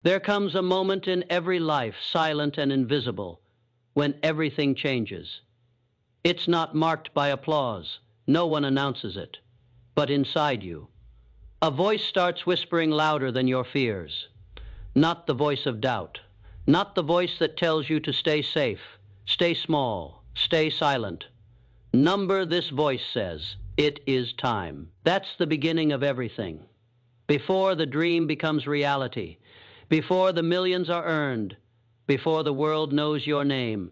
There comes a moment in every life, silent and invisible, when everything changes. It's not marked by applause. No one announces it. But inside you, a voice starts whispering louder than your fears. Not the voice of doubt. Not the voice that tells you to stay safe, stay small, stay silent. Number, this voice says, it is time. That's the beginning of everything. Before the dream becomes reality, before the millions are earned, before the world knows your name,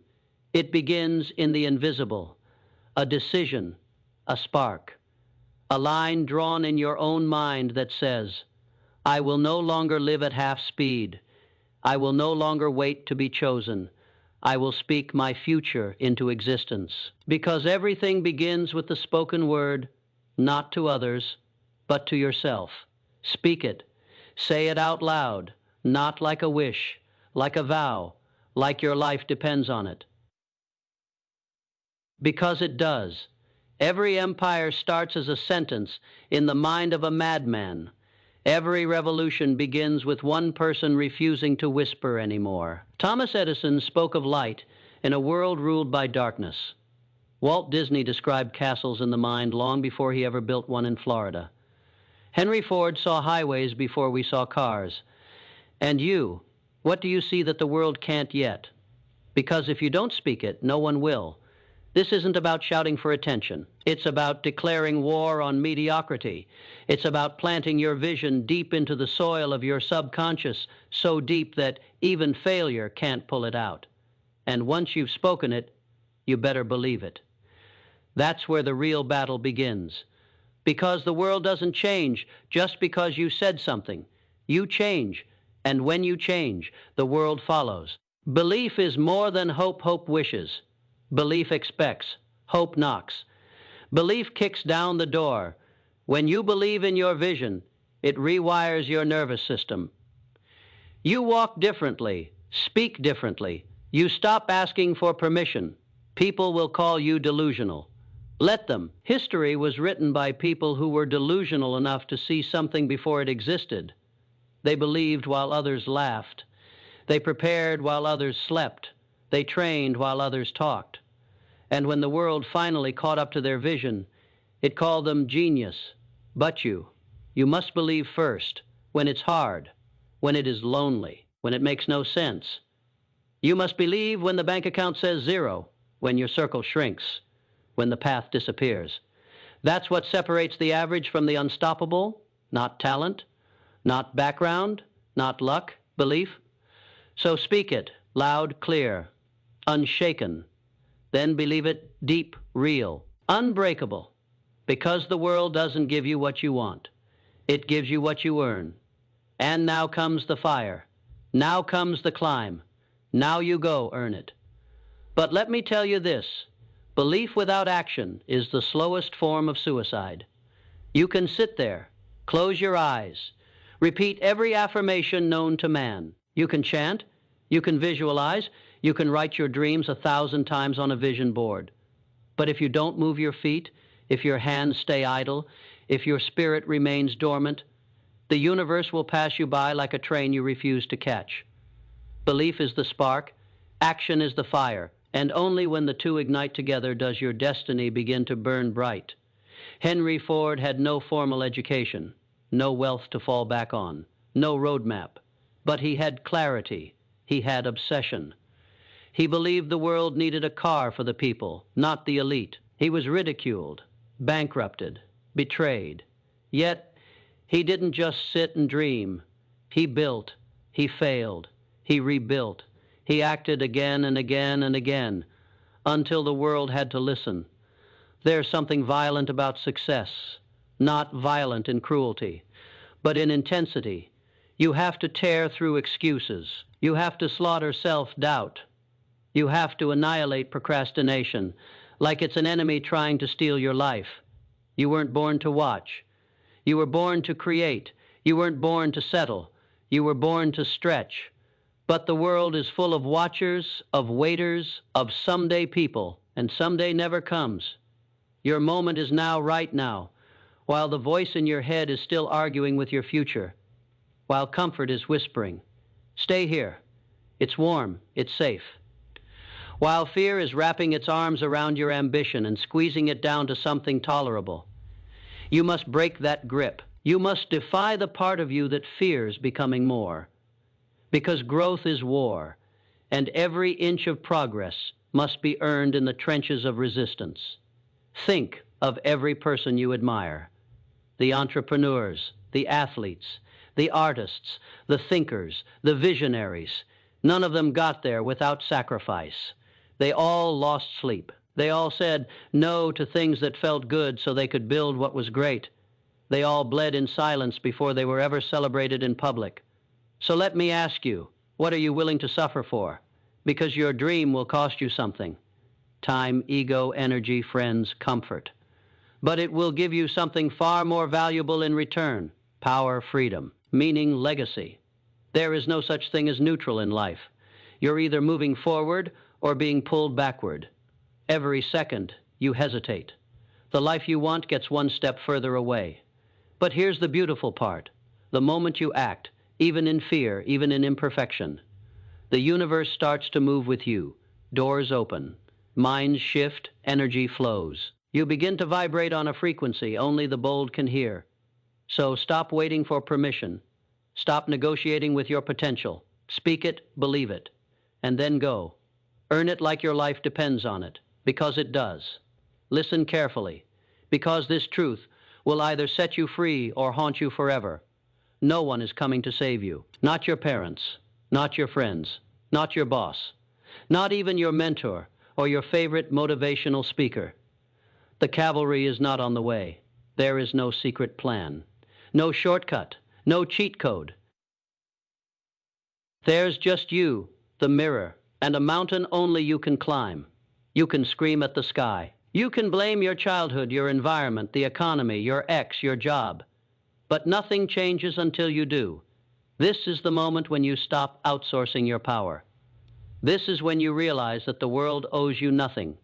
it begins in the invisible, a decision, a spark, a line drawn in your own mind that says, I will no longer live at half speed. I will no longer wait to be chosen. I will speak my future into existence. Because everything begins with the spoken word, not to others, but to yourself. Speak it. Say it out loud, not like a wish, like a vow, like your life depends on it. Because it does. Every empire starts as a sentence in the mind of a madman. Every revolution begins with one person refusing to whisper anymore. Thomas Edison spoke of light in a world ruled by darkness. Walt Disney described castles in the mind long before he ever built one in Florida. Henry Ford saw highways before we saw cars. And you, what do you see that the world can't yet? Because if you don't speak it, no one will. This isn't about shouting for attention. It's about declaring war on mediocrity. It's about planting your vision deep into the soil of your subconscious, so deep that even failure can't pull it out. And once you've spoken it, you better believe it. That's where the real battle begins. Because the world doesn't change just because you said something. You change, and when you change, the world follows. Belief is more than hope, hope wishes. Belief expects, hope knocks. Belief kicks down the door. When you believe in your vision, it rewires your nervous system. You walk differently, speak differently. You stop asking for permission. People will call you delusional. Let them. History was written by people who were delusional enough to see something before it existed. They believed while others laughed. They prepared while others slept. They trained while others talked. And when the world finally caught up to their vision, it called them genius. But you must believe first, when it's hard, when it is lonely, when it makes no sense. You must believe when the bank account says zero, when your circle shrinks, when the path disappears. That's what separates the average from the unstoppable, not talent, not background, not luck, belief. So speak it, loud, clear, unshaken. Then believe it deep, real, unbreakable. Because the world doesn't give you what you want. It gives you what you earn. And now comes the fire. Now comes the climb. Now you go earn it. But let me tell you this. Belief without action is the slowest form of suicide. You can sit there, close your eyes, repeat every affirmation known to man. You can chant, you can visualize, you can write your dreams 1,000 times on a vision board. But if you don't move your feet, if your hands stay idle, if your spirit remains dormant, the universe will pass you by like a train you refuse to catch. Belief is the spark, action is the fire, and only when the two ignite together does your destiny begin to burn bright. Henry Ford had no formal education, no wealth to fall back on, no roadmap, but he had clarity, he had obsession. He believed the world needed a car for the people, not the elite. He was ridiculed, bankrupted, betrayed. Yet, he didn't just sit and dream. He built, he failed, he rebuilt. He acted again and again and again, until the world had to listen. There's something violent about success, not violent in cruelty, but in intensity. You have to tear through excuses. You have to slaughter self-doubt. You have to annihilate procrastination, like it's an enemy trying to steal your life. You weren't born to watch. You were born to create. You weren't born to settle. You were born to stretch. But the world is full of watchers, of waiters, of someday people, and someday never comes. Your moment is now, right now, while the voice in your head is still arguing with your future, while comfort is whispering, Stay here. It's warm. It's safe. While fear is wrapping its arms around your ambition and squeezing it down to something tolerable, you must break that grip. You must defy the part of you that fears becoming more. Because growth is war, and every inch of progress must be earned in the trenches of resistance. Think of every person you admire. The entrepreneurs, the athletes, the artists, the thinkers, the visionaries. None of them got there without sacrifice. They all lost sleep. They all said no to things that felt good so they could build what was great. They all bled in silence before they were ever celebrated in public. So let me ask you, what are you willing to suffer for? Because your dream will cost you something. Time, ego, energy, friends, comfort. But it will give you something far more valuable in return. Power, freedom, meaning, legacy. There is no such thing as neutral in life. You're either moving forward or being pulled backward. Every second, you hesitate. The life you want gets one step further away. But here's the beautiful part. The moment you act, even in fear, even in imperfection, the universe starts to move with you. Doors open. Minds shift. Energy flows. You begin to vibrate on a frequency only the bold can hear. So stop waiting for permission. Stop negotiating with your potential. Speak it, believe it, and then go. Earn it like your life depends on it, because it does. Listen carefully, because this truth will either set you free or haunt you forever. No one is coming to save you. Not your parents, not your friends, not your boss, not even your mentor or your favorite motivational speaker. The cavalry is not on the way. There is no secret plan, no shortcut, no cheat code. There's just you, the mirror, and a mountain only you can climb. You can scream at the sky. You can blame your childhood, your environment, the economy, your ex, your job. But nothing changes until you do. This is the moment when you stop outsourcing your power. This is when you realize that the world owes you nothing.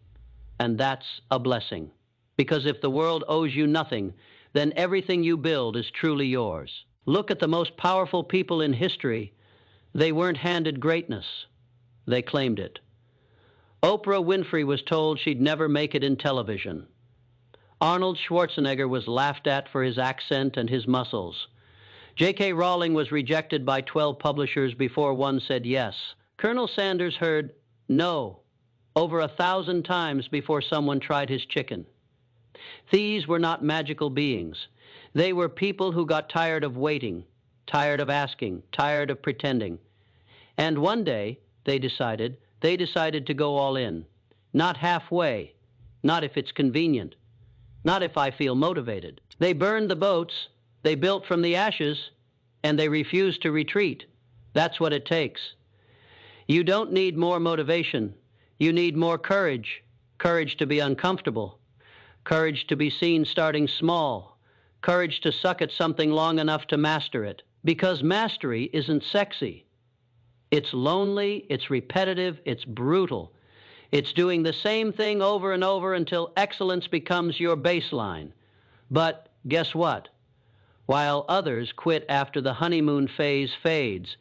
And that's a blessing. Because if the world owes you nothing, then everything you build is truly yours. Look at the most powerful people in history. They weren't handed greatness. They claimed it. Oprah Winfrey was told she'd never make it in television. Arnold Schwarzenegger was laughed at for his accent and his muscles. J.K. Rowling was rejected by 12 publishers before one said yes. Colonel Sanders heard no over 1,000 times before someone tried his chicken. These were not magical beings. They were people who got tired of waiting, tired of asking, tired of pretending. And one day, they decided to go all in. Not halfway, not if it's convenient, not if I feel motivated. They burned the boats, they built from the ashes, and they refused to retreat. That's what it takes. You don't need more motivation. You need more courage. Courage to be uncomfortable. Courage to be seen starting small. Courage to suck at something long enough to master it. Because mastery isn't sexy. It's lonely, it's repetitive, it's brutal. It's doing the same thing over and over until excellence becomes your baseline. But guess what? While others quit after the honeymoon phase fades,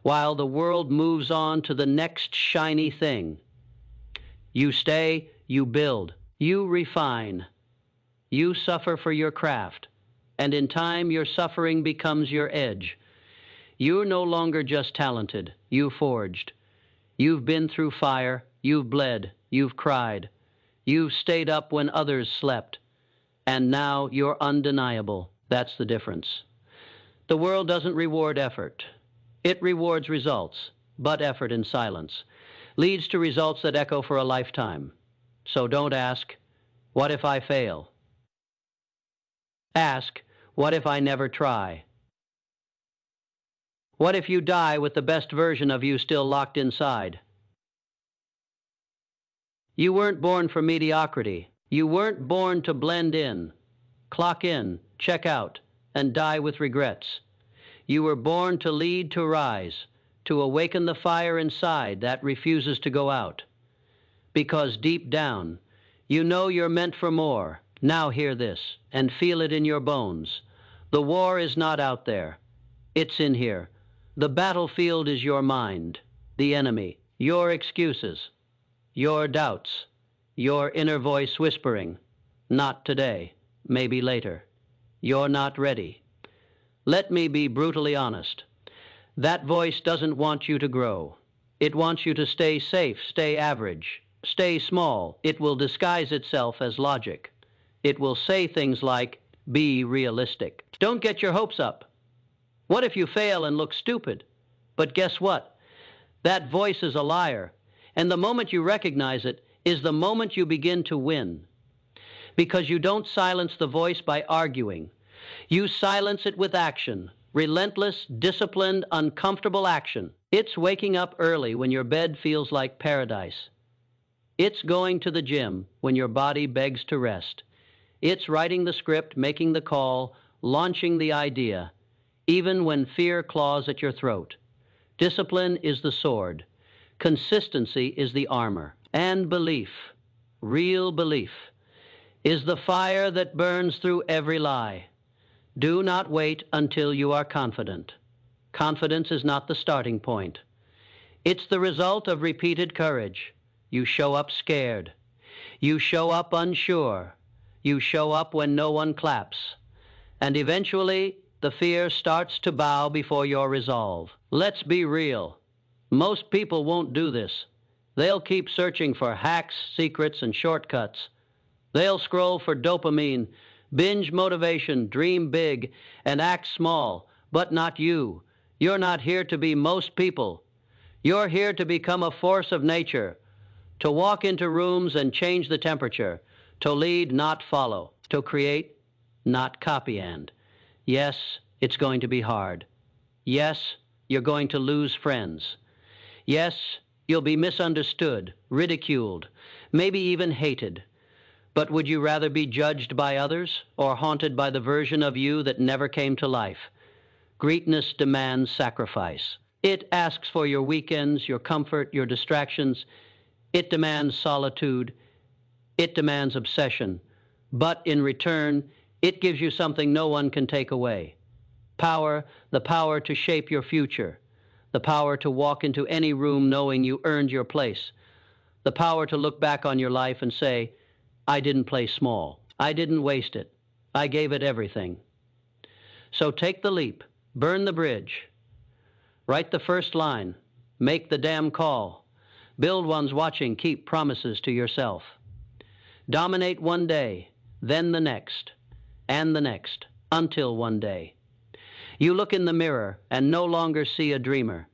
while the world moves on to the next shiny thing, you stay, you build, you refine, you suffer for your craft, and in time your suffering becomes your edge. You're no longer just talented, you forged. You've been through fire, you've bled, you've cried. You've stayed up when others slept. And now you're undeniable. That's the difference. The world doesn't reward effort. It rewards results, but effort in silence leads to results that echo for a lifetime. So don't ask, what if I fail? Ask, what if I never try? What if you die with the best version of you still locked inside? You weren't born for mediocrity. You weren't born to blend in, clock in, check out, and die with regrets. You were born to lead, to rise, to awaken the fire inside that refuses to go out. Because deep down, you know you're meant for more. Now hear this, and feel it in your bones. The war is not out there. It's in here. The battlefield is your mind, the enemy, your excuses, your doubts, your inner voice whispering, not today, maybe later. You're not ready. Let me be brutally honest. That voice doesn't want you to grow. It wants you to stay safe, stay average, stay small. It will disguise itself as logic. It will say things like, be realistic. Don't get your hopes up. What if you fail and look stupid? But guess what? That voice is a liar, and the moment you recognize it is the moment you begin to win. Because you don't silence the voice by arguing. You silence it with action, relentless, disciplined, uncomfortable action. It's waking up early when your bed feels like paradise. It's going to the gym when your body begs to rest. It's writing the script, making the call, launching the idea, even when fear claws at your throat. Discipline is the sword. Consistency is the armor. And belief, real belief, is the fire that burns through every lie. Do not wait until you are confident. Confidence is not the starting point. It's the result of repeated courage. You show up scared. You show up unsure. You show up when no one claps. And eventually, the fear starts to bow before your resolve. Let's be real. Most people won't do this. They'll keep searching for hacks, secrets, and shortcuts. They'll scroll for dopamine, binge motivation, dream big, and act small. But not you. You're not here to be most people. You're here to become a force of nature, to walk into rooms and change the temperature, to lead, not follow, to create, not copy. And yes, it's going to be hard. Yes, you're going to lose friends. Yes, you'll be misunderstood, ridiculed, maybe even hated. But would you rather be judged by others or haunted by the version of you that never came to life? Greatness demands sacrifice. It asks for your weekends, your comfort, your distractions. It demands solitude. It demands obsession. But in return, it gives you something no one can take away. Power, the power to shape your future. The power to walk into any room knowing you earned your place. The power to look back on your life and say, I didn't play small. I didn't waste it. I gave it everything. So take the leap. Burn the bridge. Write the first line. Make the damn call. Build ones watching. Keep promises to yourself. Dominate one day, then the next, and the next, until one day. You look in the mirror and no longer see a dreamer.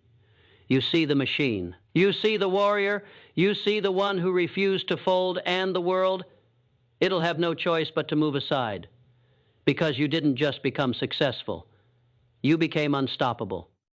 You see the machine. You see the warrior. You see the one who refused to fold, and the world, it'll have no choice but to move aside. Because you didn't just become successful. You became unstoppable.